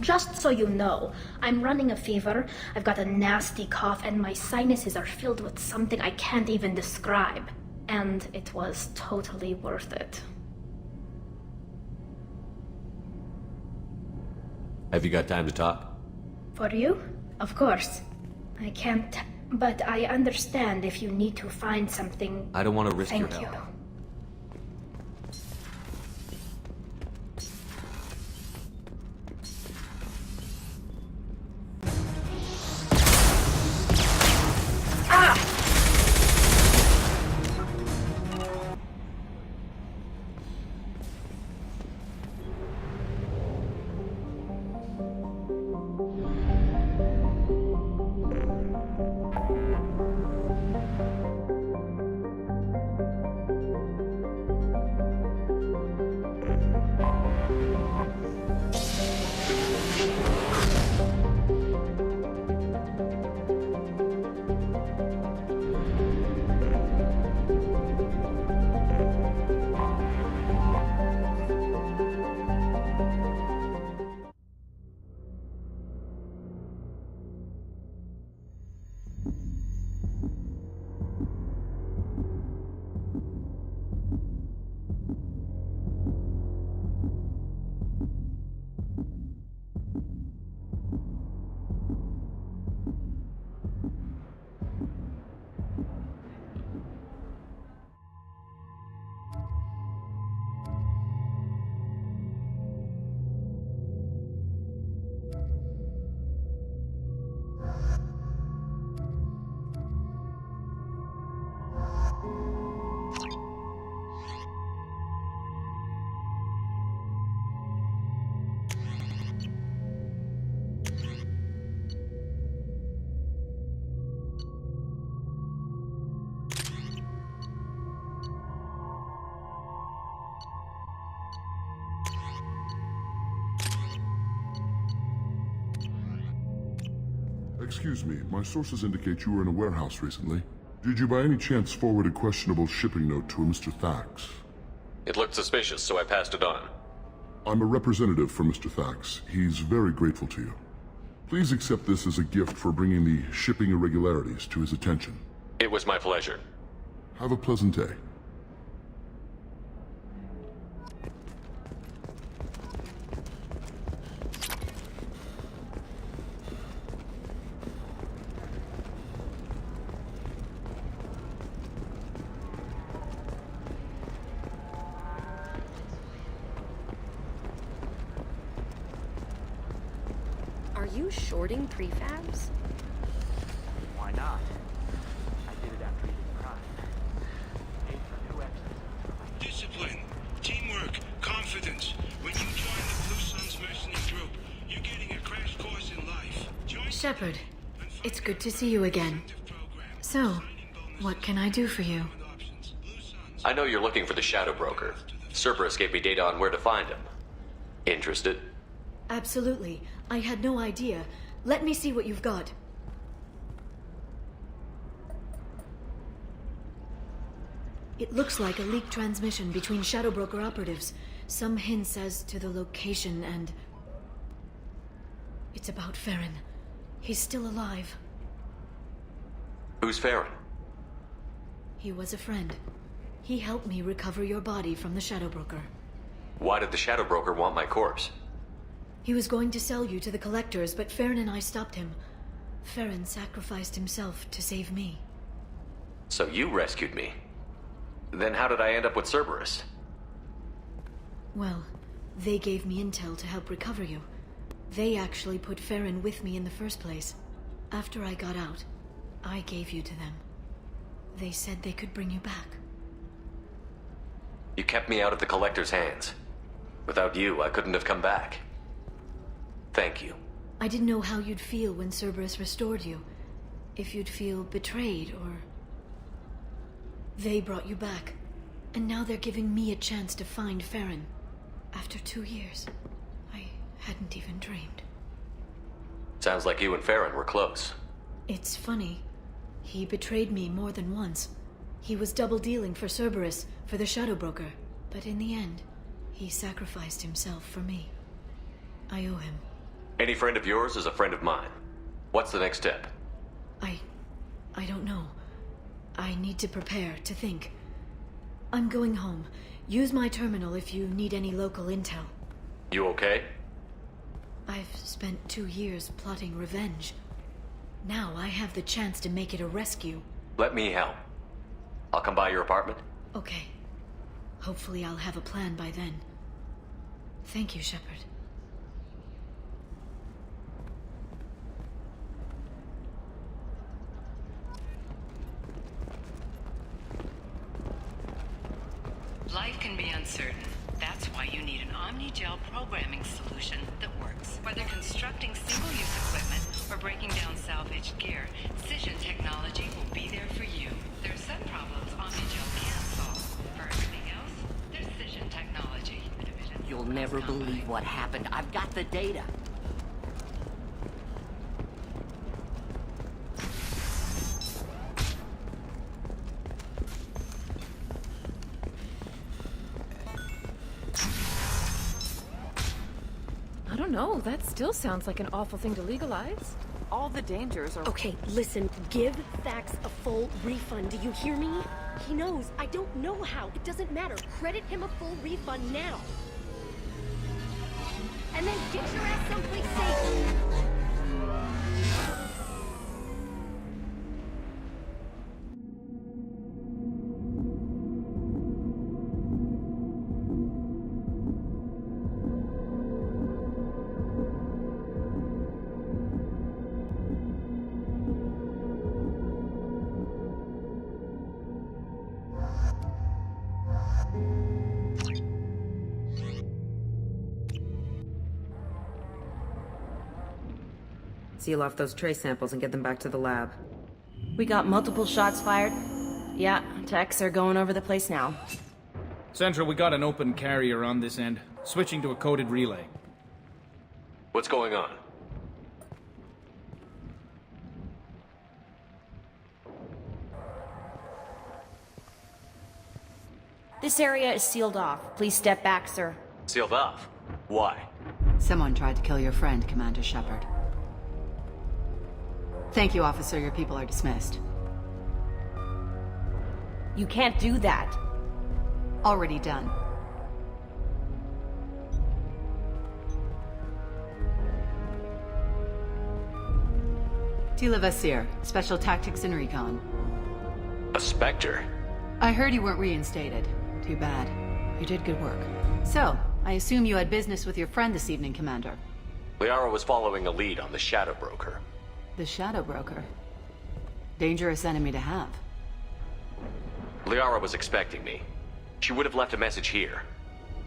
Just so you know, I'm running a fever, I've got a nasty cough, and my sinuses are filled with something I can't even describe. And it was totally worth it. Have you got time to talk? For you? Of course. I can't, but I understand if you need to find something. I don't want to risk your Thank help. you. Excuse me, my sources indicate you were in a warehouse recently. Did you by any chance forward a questionable shipping note to a Mr. Thax? It looked suspicious, so I passed it on. I'm a representative for Mr. Thax. He's very grateful to you. Please accept this as a gift for bringing the shipping irregularities to his attention. It was my pleasure. Have a pleasant day. Are you shorting prefabs? Why not? I did it after eating crime. Paid for new extras. Discipline, teamwork, confidence. When you join the Blue Suns mercenary group, you're getting a crash course in life. Join Shepard, it's good to see you again. So, what can I do for you? I know you're looking for the Shadow Broker. Cerberus gave me data on where to find him. Interested? Absolutely. I had no idea. Let me see what you've got. It looks like a leaked transmission between Shadow Broker operatives. Some hints as to the location and... It's about Farron. He's still alive. Who's Farron? He was a friend. He helped me recover your body from the Shadow Broker. Why did the Shadow Broker want my corpse? He was going to sell you to the Collectors, but Farron and I stopped him. Farron sacrificed himself to save me. So you rescued me. Then how did I end up with Cerberus? Well, they gave me intel to help recover you. They actually put Farron with me in the first place. After I got out, I gave you to them. They said they could bring you back. You kept me out of the Collector's hands. Without you, I couldn't have come back. Thank you. I didn't know how you'd feel when Cerberus restored you. If you'd feel betrayed, or... They brought you back. And now they're giving me a chance to find Farron. After 2 years. I hadn't even dreamed. Sounds like you and Farron were close. It's funny. He betrayed me more than once. He was double-dealing for Cerberus, for the Shadow Broker. But in the end, he sacrificed himself for me. I owe him. Any friend of yours is a friend of mine. What's the next step? I don't know. I need to prepare, to think. I'm going home. Use my terminal if you need any local intel. You okay? I've spent 2 years plotting revenge. Now I have the chance to make it a rescue. Let me help. I'll come by your apartment. Okay. Hopefully I'll have a plan by then. Thank you, Shepard. Life can be uncertain. That's why you need an Omnigel programming solution that works. Whether constructing single-use equipment or breaking down salvaged gear, Cision technology will be there for you. There are some problems Omnigel can't solve. For everything else, there's Cision technology. The division You'll never believe what happened. I've got the data. I don't know. That still sounds like an awful thing to legalize. All the dangers are... Okay, listen. Give Thax a full refund. Do you hear me? He knows. I don't know how. It doesn't matter. Credit him a full refund now. And then get your ass someplace safe. Seal off those trace samples and get them back to the lab. We got multiple shots fired. Yeah, techs are going over the place now. Central, we got an open carrier on this end. Switching to a coded relay. What's going on? This area is sealed off. Please step back, sir. Sealed off? Why? Someone tried to kill your friend, Commander Shepard. Thank you, officer. Your people are dismissed. You can't do that. Already done. Tila Vasir, Special Tactics and Recon. A Spectre? I heard you weren't reinstated. Too bad. You did good work. So, I assume you had business with your friend this evening, Commander. Liara was following a lead on the Shadow Broker. The Shadow Broker. Dangerous enemy to have. Liara was expecting me. She would have left a message here.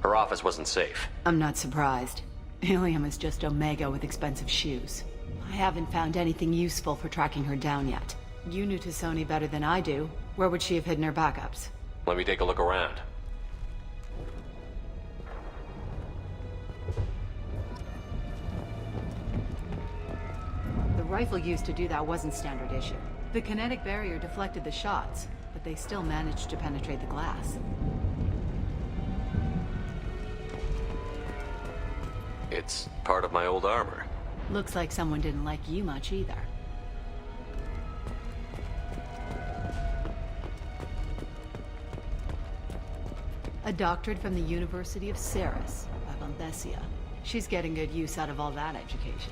Her office wasn't safe. I'm not surprised. Ilium is just Omega with expensive shoes. I haven't found anything useful for tracking her down yet. You knew T'Soni better than I do. Where would she have hidden her backups? Let me take a look around. The rifle used to do that wasn't standard issue. The kinetic barrier deflected the shots, but they still managed to penetrate the glass. It's part of my old armor. Looks like someone didn't like you much either. A doctorate from the University of Ceres, by Vonthesia. She's getting good use out of all that education.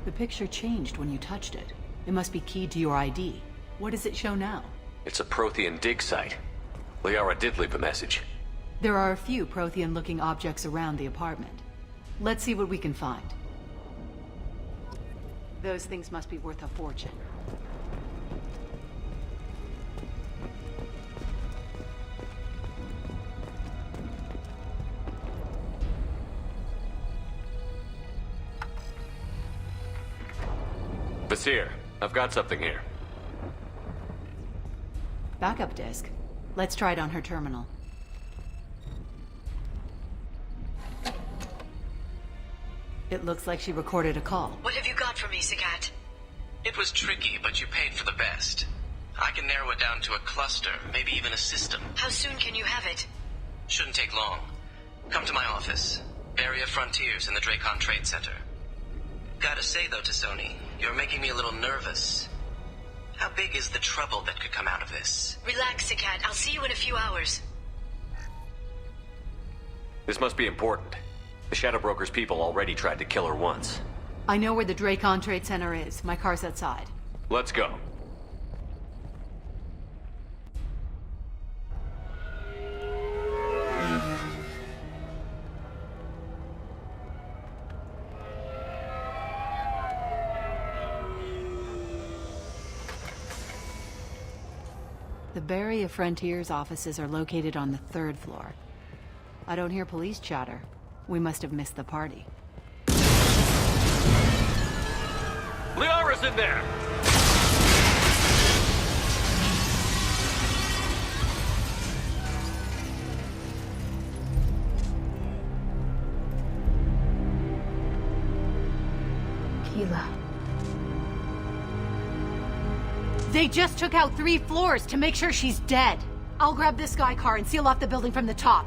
The picture changed when you touched it. It must be keyed to your ID. What does it show now? It's a Prothean dig site. Liara did leave a message. There are a few Prothean-looking objects around the apartment. Let's see what we can find. Those things must be worth a fortune. Vasir, I've got something here. Backup disk. Let's try it on her terminal. It looks like she recorded a call. What have you got for me, Sagat? It was tricky, but you paid for the best. I can narrow it down to a cluster, maybe even a system. How soon can you have it? Shouldn't take long. Come to my office. Barrier Frontiers in the Dracon Trade Center. Gotta say though, T'Soni, you're making me a little nervous. How big is the trouble that could come out of this? Relax, Sagat. I'll see you in a few hours. This must be important. The Shadow Broker's people already tried to kill her once. I know where the Dracon Trade Center is. My car's outside. Let's go. The Barrier Frontiers offices are located on the 3rd floor. I don't hear police chatter. We must have missed the party. Liara's in there! Keela. They just took out 3 floors to make sure she's dead. I'll grab this Sky car and seal off the building from the top.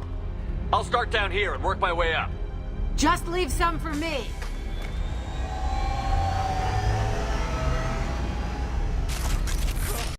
I'll start down here and work my way up. Just leave some for me.